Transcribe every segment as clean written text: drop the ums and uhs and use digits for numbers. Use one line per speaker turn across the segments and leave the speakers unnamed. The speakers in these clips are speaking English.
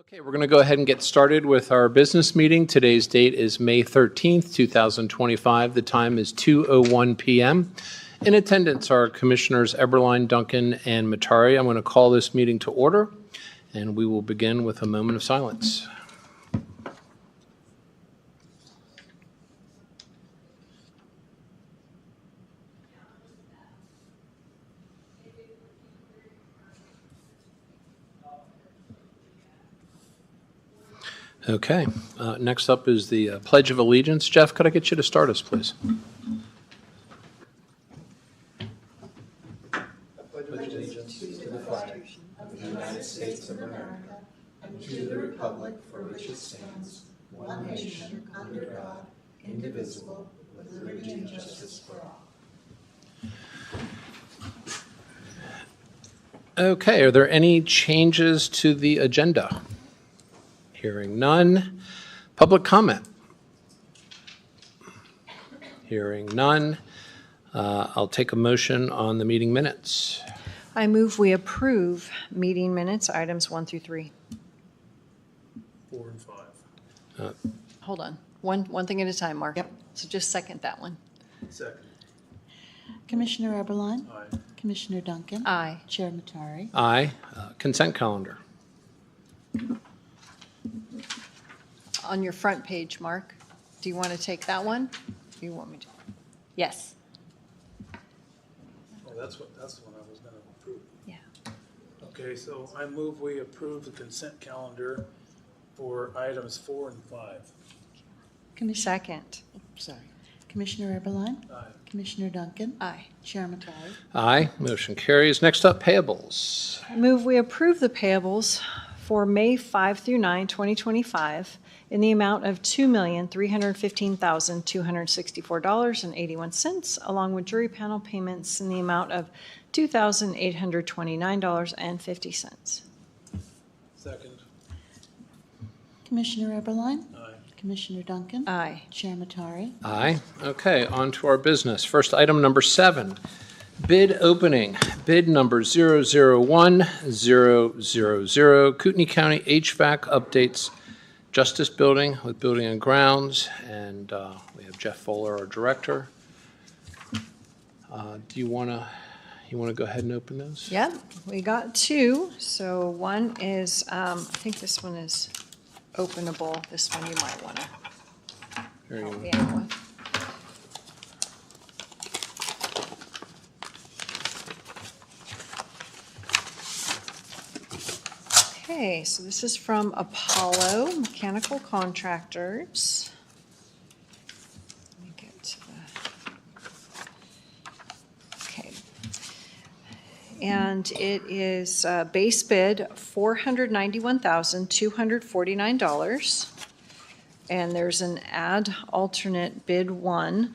Okay, we're going to go ahead and get started with our business meeting. Today's date is May 13th, 2025. The time is 2:01 p.m. In attendance are Commissioners Eberline, Duncan, and Matari. I'm going to call this meeting to order, and we will begin with a moment of silence. Okay, next up is the Pledge of Allegiance. Jeff, could I get you to start us, please?
I pledge allegiance to the flag of the United States of America and to the republic for which it stands, one nation, under God, indivisible, with liberty and justice for all.
Okay, are there any changes to the agenda? Hearing none. Public comment? Hearing none. I'll take a motion on the meeting minutes.
I move we approve meeting minutes, items 1 through 3.
4 and 5.
Hold on. One thing at a time, Mark.
Yep.
So just second that one.
Second.
Commissioner Eberline.
Aye.
Commissioner Duncan.
Aye.
Chair Matari.
Aye. Consent calendar.
On your front page, Mark, do you want to take that one? Do you want me to? Yes.
Oh, that's the one I was going to approve.
Yeah.
Okay, so I move we approve the consent calendar for items 4 and 5.
Second.
Sorry. Commissioner Eberline.
Aye.
Commissioner Duncan.
Aye.
Chair Matari.
Aye. Motion carries. Next up, payables.
I move we approve the payables for May 5 through 9, 2025, in the amount of $2,315,264.81, along with jury panel payments in the amount of $2,829.50.
Second.
Commissioner Eberline.
Aye.
Commissioner Duncan.
Aye.
Chair Matari.
Aye. Okay, on to our business. First, item number 7, bid opening. Bid number 001000, Kootenai County HVAC updates Justice Building with Building and Grounds, and we have Jeff Fuller, our director. Do you want to go ahead and open those?
Yep, we got 2. So one is, I think this one is openable. This one you might want to
Here you
help
go.
me out with. Okay, so this is from Apollo Mechanical Contractors. Let me get to the, okay. And it is base bid $491,249. And there's an add alternate bid 1,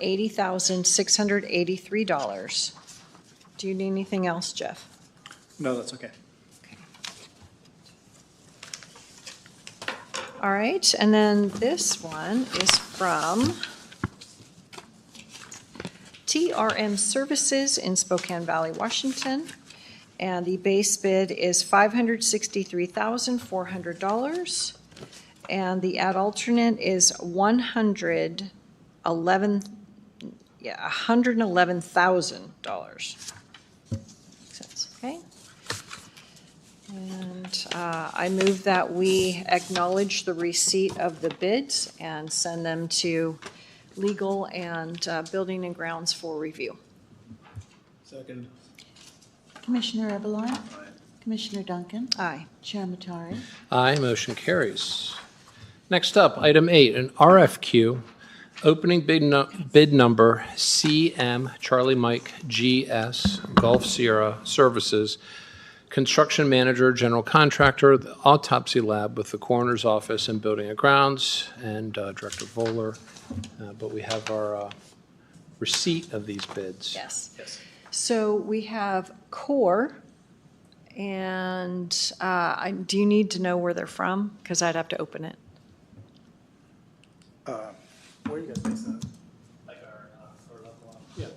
$80,683. Do you need anything else, Jeff?
No, that's okay.
All right, and then this one is from TRM Services in Spokane Valley, Washington. And the base bid is $563,400. And the ad alternate is $111,000. Makes sense, okay? And I move that we acknowledge the receipt of the bids and send them to legal and building and grounds for review.
Second.
Commissioner Eberline.
Aye.
Commissioner Duncan.
Aye.
Chair Matari.
Aye. Motion carries. Next up, item 8, an RFQ, opening bid number CM Charlie Mike GS Gulf Sierra Services, construction manager, general contractor, the autopsy lab with the coroner's office and building and grounds, and Director Voller. But we have our receipt of these bids.
Yes.
Yes.
So we have Coeur, and do you need to know where they're from? Because I'd have to open it.
Where are you guys based at? Like our local office? Yeah.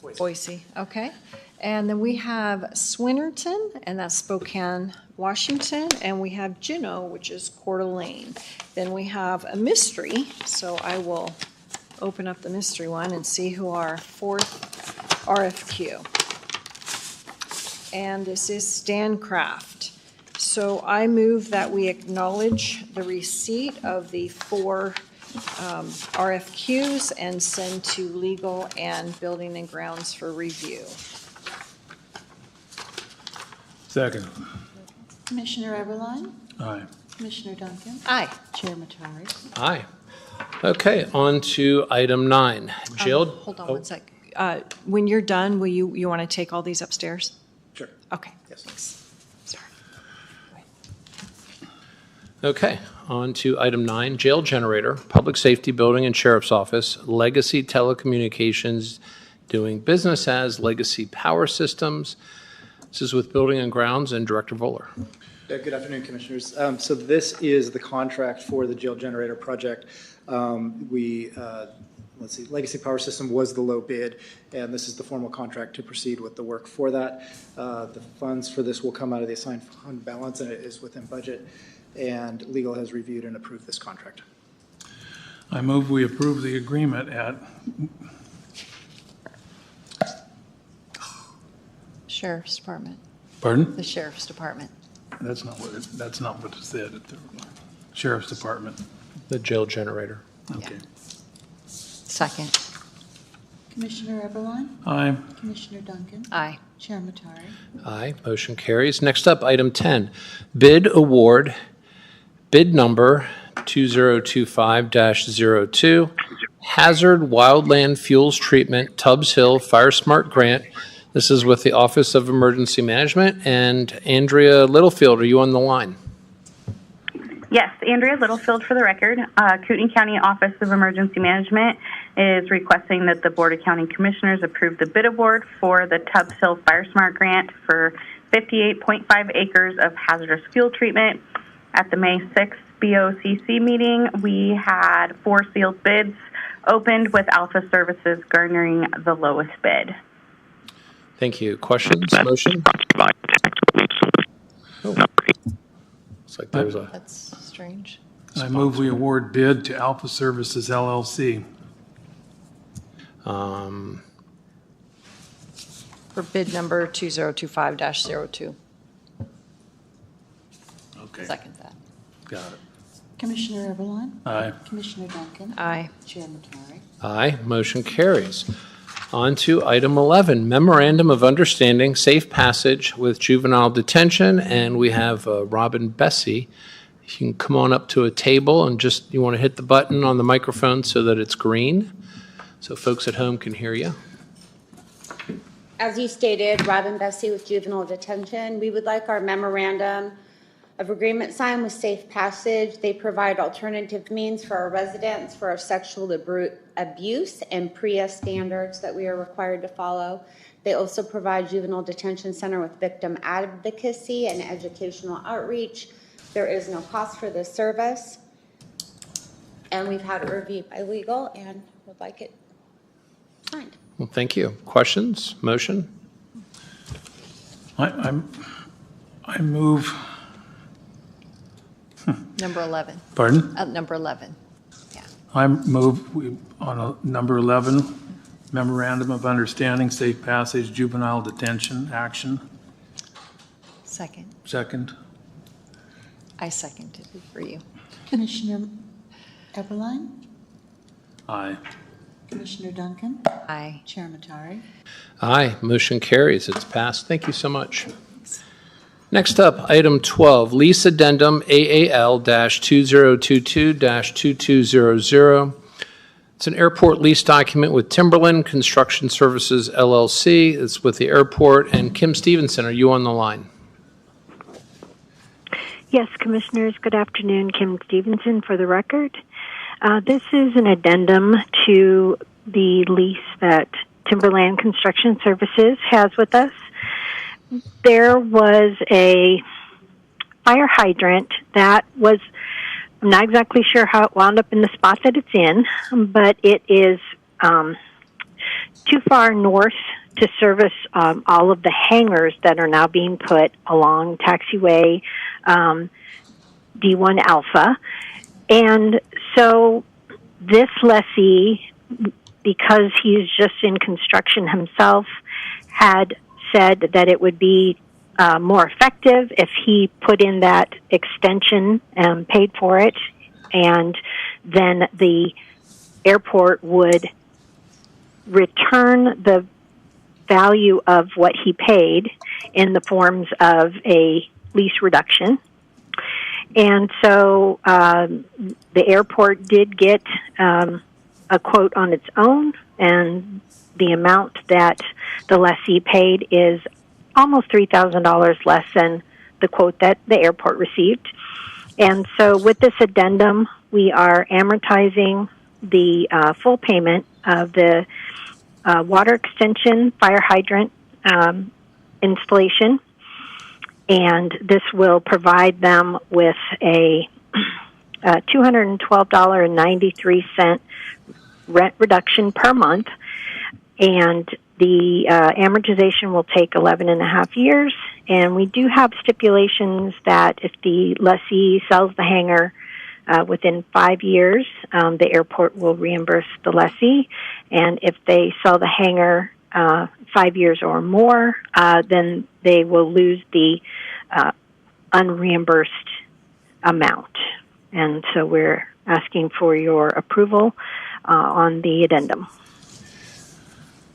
Boise.
Boise, okay. And then we have Swinnerton, and that's Spokane Washington, and we have Gino, which is Coeur d'Alene. Then we have a mystery, so I will open up the mystery one and see who our fourth RFQ. And this is Stancraft. So I move that we acknowledge the receipt of the 4 RFQs and send to legal and building and grounds for review.
Second.
Commissioner Eberline,
Aye.
Commissioner Duncan,
Aye.
Chair Matari.
Aye. Okay, on to item 9. Jill?
Hold on one sec. When you're done, will you want to take all these upstairs?
Sure.
Okay.
Yes.
Thanks. Sorry.
Okay, on to item 9, jail generator, public safety building and sheriff's office, Legacy Telecommunications, doing business as Legacy Power Systems. This is with Building and Grounds and Director Voller.
Good afternoon, Commissioners. So this is the contract for the jail generator project. Let's see, Legacy Power System was the low bid, and this is the formal contract to proceed with the work for that. The funds for this will come out of the assigned fund balance, and it is within budget, and legal has reviewed and approved this contract.
I move we approve the agreement at
Sheriff's Department,
pardon?
the Sheriff's Department.
That's not what it said at the Sheriff's Department.
The jail generator.
Okay.
Second.
Commissioner Eberline,
Aye.
Commissioner Duncan,
Aye.
Chair Matari.
Aye, motion carries. Next up, item 10, bid award, bid number 2025-02, Hazard Wildland Fuels Treatment, Tubbs Hill FireSmart Grant. This is with the Office of Emergency Management. And Andrea Littlefield, are you on the line?
Yes, Andrea Littlefield for the record. Kootenai County Office of Emergency Management is requesting that the Board of County Commissioners approve the bid award for the Tubbs Hill FireSmart Grant for 58.5 acres of hazardous fuel treatment. At the May 6th BOCC meeting, we had 4 sealed bids opened, with Alpha Services garnering the lowest bid.
Thank you. Questions? Motion? Oh. Looks like there was a...
That's strange.
I move we award bid to Alpha Services LLC.
For bid number 2025-02.
Okay.
Second that.
Got it.
Commissioner Eberline,
Aye.
Commissioner Duncan,
Aye.
Chair Matari.
Aye, motion carries. On to item 11, Memorandum of Understanding, Safe Passage with Juvenile Detention, and we have Robin Bessie. You can come on up to a table and just, you want to hit the button on the microphone so that it's green, so folks at home can hear you.
As you stated, Robin Bessie with Juvenile Detention, we would like our memorandum of agreement signed with Safe Passage. They provide alternative means for our residents for our sexual abuse and PREA standards that we are required to follow. They also provide Juvenile Detention Center with victim advocacy and educational outreach. There is no cost for this service. And we've had it reviewed by legal and would like it signed.
Well, thank you. Questions? Motion?
I move,
Number 11.
pardon?
Number 11. Yeah.
I move we, on number 11, Memorandum of Understanding, Safe Passage, Juvenile Detention Action.
Second.
Second.
I seconded it for you.
Commissioner Eberline,
Aye.
Commissioner Duncan,
Aye.
Chair Matari.
Aye, motion carries. It's passed. Thank you so much. Next up, item 12, Lease Addendum AAL-2022-2200. It's an airport lease document with Timberland Construction Services LLC. It's with the airport. And Kim Stevenson, are you on the line?
Yes, Commissioners, good afternoon. Kim Stevenson for the record. This is an addendum to the lease that Timberland Construction Services has with us. There was a fire hydrant that was, I'm not exactly sure how it wound up in the spot that it's in, but it is too far north to service all of the hangars that are now being put along taxiway D1 Alpha. And so this lessee, because he's just in construction himself, had said that it would be more effective if he put in that extension and paid for it, and then the airport would return the value of what he paid in the forms of a lease reduction. And so the airport did get a quote on its own, and the amount that the lessee paid is almost $3,000 less than the quote that the airport received. And so with this addendum, we are amortizing the full payment of the water extension, fire hydrant installation, and this will provide them with a $212.93 rent reduction per month, and the amortization will take 11 and a half years, and we do have stipulations that if the lessee sells the hangar within 5 years, the airport will reimburse the lessee, and if they sell the hangar 5 years or more, then they will lose the unreimbursed amount. And so we're asking for your approval on the addendum.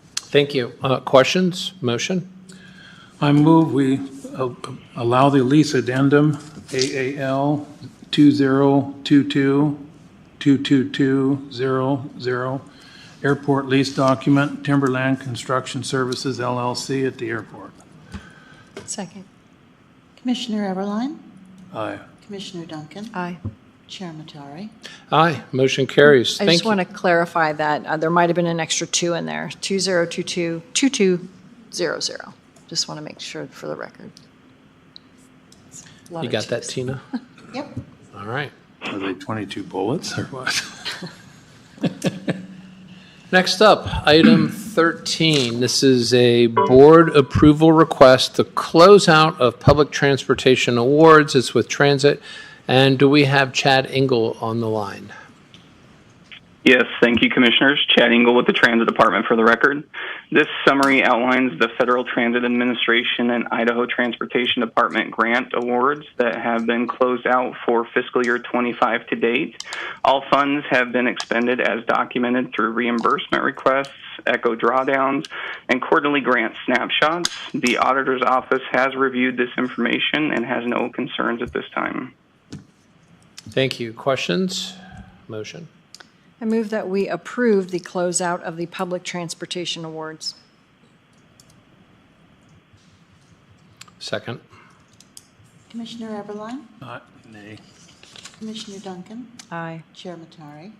Thank you. Questions? Motion?
I move we allow the lease addendum AAL 2022-22200 airport lease document, Timberland Construction Services LLC at the airport.
Second.
Commissioner Eberline,
Aye.
Commissioner Duncan,
Aye.
Chair Matari.
Aye. Motion carries.
I
Thank
just
you.
want to clarify that there might have been an extra 2 in there, 2022-2200. Just want to make sure for the record. It's a lot
You
of
got that,
twos.
Tina?
Yep.
All right.
Are they 22 bullets or what?
Next up, item 13. This is a board approval request to close out of public transportation awards. It's with Transit. And do we have Chad Engel on the line?
Yes, thank you, Commissioners. Chad Engel with the Transit Department for the record. This summary outlines the Federal Transit Administration and Idaho Transportation Department grant awards that have been closed out for fiscal year 25 to date. All funds have been expended as documented through reimbursement requests, ECHO drawdowns, and quarterly grant snapshots. The Auditor's Office has reviewed this information and has no concerns at this time.
Thank you. Questions? Motion?
I move that we approve the closeout of the public transportation awards.
Second.
Commissioner Eberline,
Nay.
Commissioner Duncan,
Aye.
Chair Matari.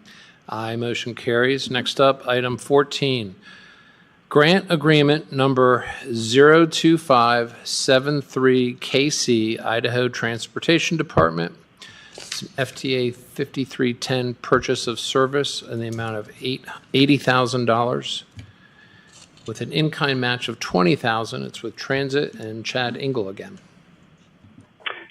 Aye. Motion carries. Next up, item 14. Grant agreement number 02573KC, Idaho Transportation Department. FTA 5310 purchase of service in the amount of $80,000 with an in-kind match of $20,000. It's with Transit and Chad Engel again.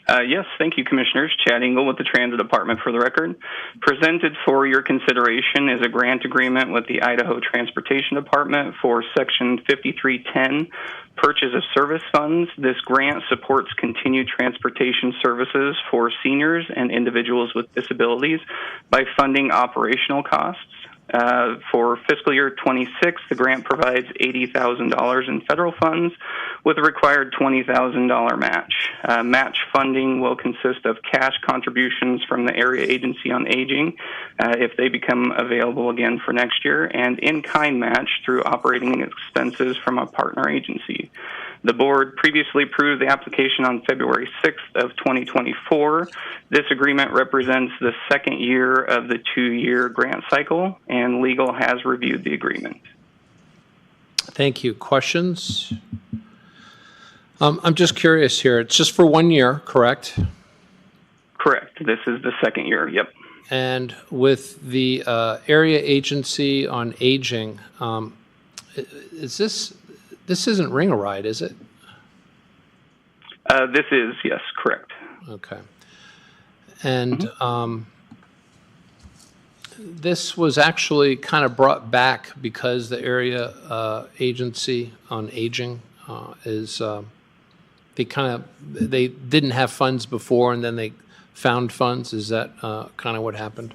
Yes, thank you, Commissioners. Chad Engel with the Transit Department for the record. Presented for your consideration is a grant agreement with the Idaho Transportation Department for Section 5310, Purchase of Service Funds. This grant supports continued transportation services for seniors and individuals with disabilities by funding operational costs. For fiscal year 26, the grant provides $80,000 in federal funds with a required $20,000 match. Match funding will consist of cash contributions from the Area Agency on Aging if they become available again for next year, and in-kind match through operating expenses from a partner agency. The board previously approved the application on February 6th of 2024. This agreement represents the second year of the 2-year grant cycle, and legal has reviewed the agreement.
Thank you. Questions? I'm just curious here. It's just for 1 year, correct?
Correct. This is the second year. Yep.
And with the Area Agency on Aging, is this This isn't Ring-A-Ride, is it?
This is, yes, correct.
Okay. And this was actually kind of brought back because the area agency on aging they didn't have funds before and then they found funds. Is that kind of what happened?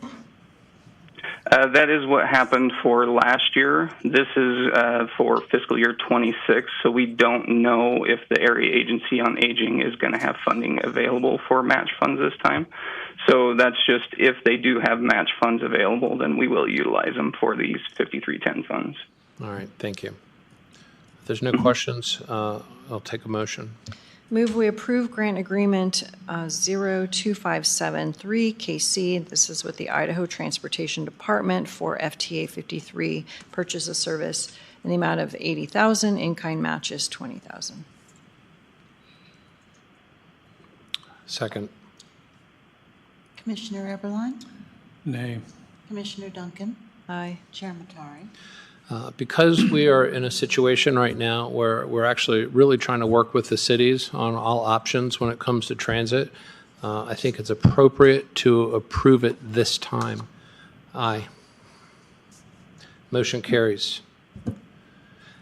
That is what happened for last year. This is for fiscal year 26, so we don't know if the Area Agency on Aging is going to have funding available for match funds this time. So that's just if they do have match funds available, then we will utilize them for these 5310 funds.
All right, thank you. If there's no questions, I'll take a motion.
Move we approve grant agreement 02573 KC. This is with the Idaho Transportation Department for FTA 53 purchase of service in the amount of $80,000. In-kind match is $20,000.
Second.
Commissioner Eberline,
Nay.
Commissioner Duncan,
Aye.
Chair Matari.
Because we are in a situation right now where we're actually really trying to work with the cities on all options when it comes to transit, I think it's appropriate to approve it this time. Aye. Motion carries.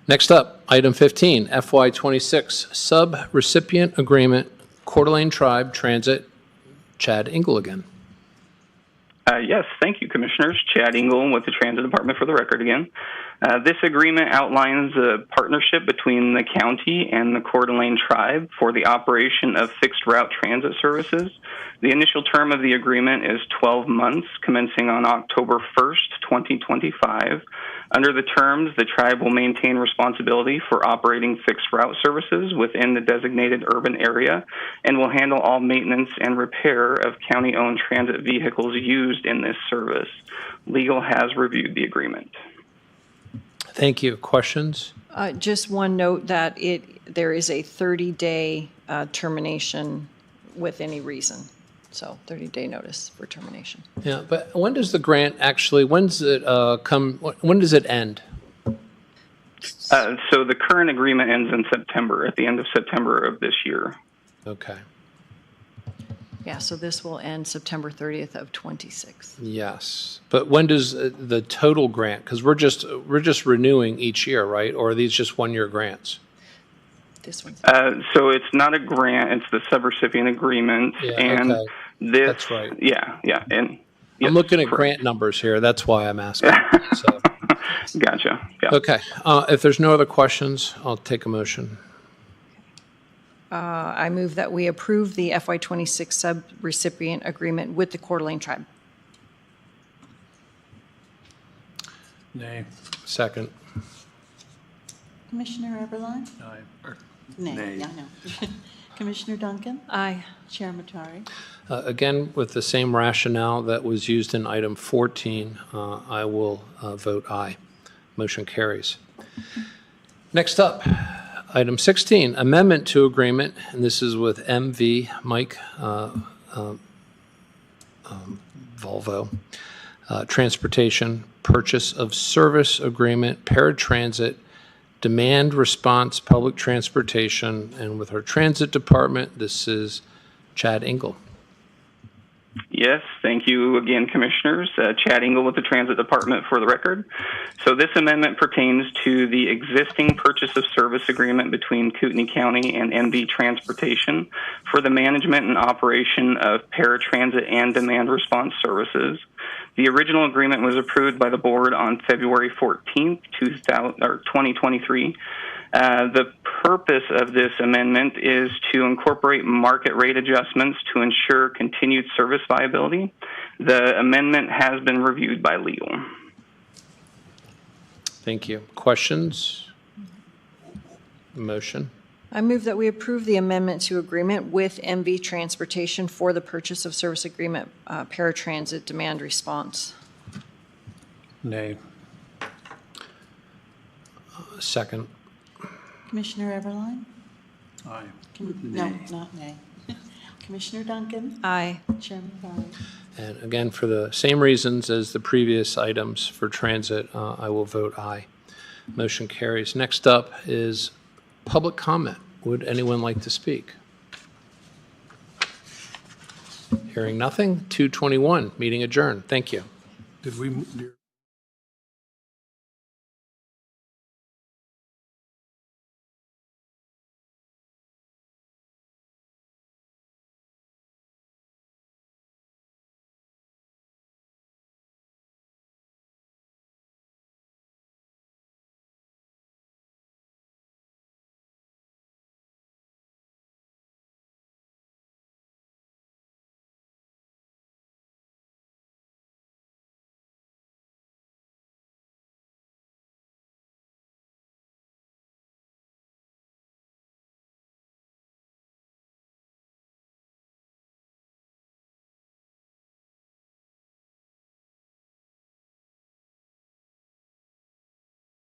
Next up, item 15, FY26 Subrecipient Agreement, Coeur d'Alene Tribe Transit, Chad Engel again.
Yes, thank you, Commissioners. Chad Engel with the Transit Department for the record again. This agreement outlines a partnership between the county and the Coeur d'Alene Tribe for the operation of fixed route transit services. The initial term of the agreement is 12 months, commencing on October 1st, 2025. Under the terms, the tribe will maintain responsibility for operating fixed route services within the designated urban area and will handle all maintenance and repair of county-owned transit vehicles used in this service. Legal has reviewed the agreement.
Thank you. Questions?
Just one note that there is a 30-day termination with any reason. So 30-day notice for termination.
Yeah, but when does the grant actually, when does it end?
So the current agreement ends in September, at the end of September of this year.
Okay.
Yeah, so this will end September 30th of 26.
Yes, but when does the total grant, because we're just renewing each year, right? Or are these just one-year grants?
This one's.
So it's not a grant, it's the subrecipient agreement.
Yeah,
and
okay.
this,
That's right.
Yeah. And yes,
I'm looking at
correct.
grant numbers here. That's why I'm asking. So.
Gotcha. Yeah.
Okay. If there's no other questions, I'll take a motion.
I move that we approve the FY26 subrecipient agreement with the Coeur d'Alene Tribe.
Nay.
Second.
Commissioner Eberline?
Aye.
Nay. Yeah, I know. Commissioner Duncan?
Aye.
Chair Matari.
Again, with the same rationale that was used in item 14, I will vote aye. Motion carries. Next up, item 16, amendment to agreement, and this is with MV Mike Volvo, Transportation Purchase of Service Agreement, Paratransit, Demand Response Public Transportation, and with our Transit Department, this is Chad Engel.
Yes, thank you again, Commissioners. Chad Engel with the Transit Department for the record. So this amendment pertains to the existing purchase of service agreement between Kootenai County and MV Transportation for the management and operation of paratransit and demand response services. The original agreement was approved by the board on February 14th, 2023. The purpose of this amendment is to incorporate market rate adjustments to ensure continued service viability. The amendment has been reviewed by legal.
Thank you. Questions? Motion?
I move that we approve the amendment to agreement with MV Transportation for the purchase of service agreement, paratransit demand response.
Nay.
Second.
Commissioner Eberline?
Aye.
No, not nay. Commissioner Duncan?
Aye.
Chair Matari.
And again, for the same reasons as the previous items for transit, I will vote aye. Motion carries. Next up is public comment. Would anyone like to speak? Hearing nothing, 2:21, meeting adjourned. Thank you.
Did we?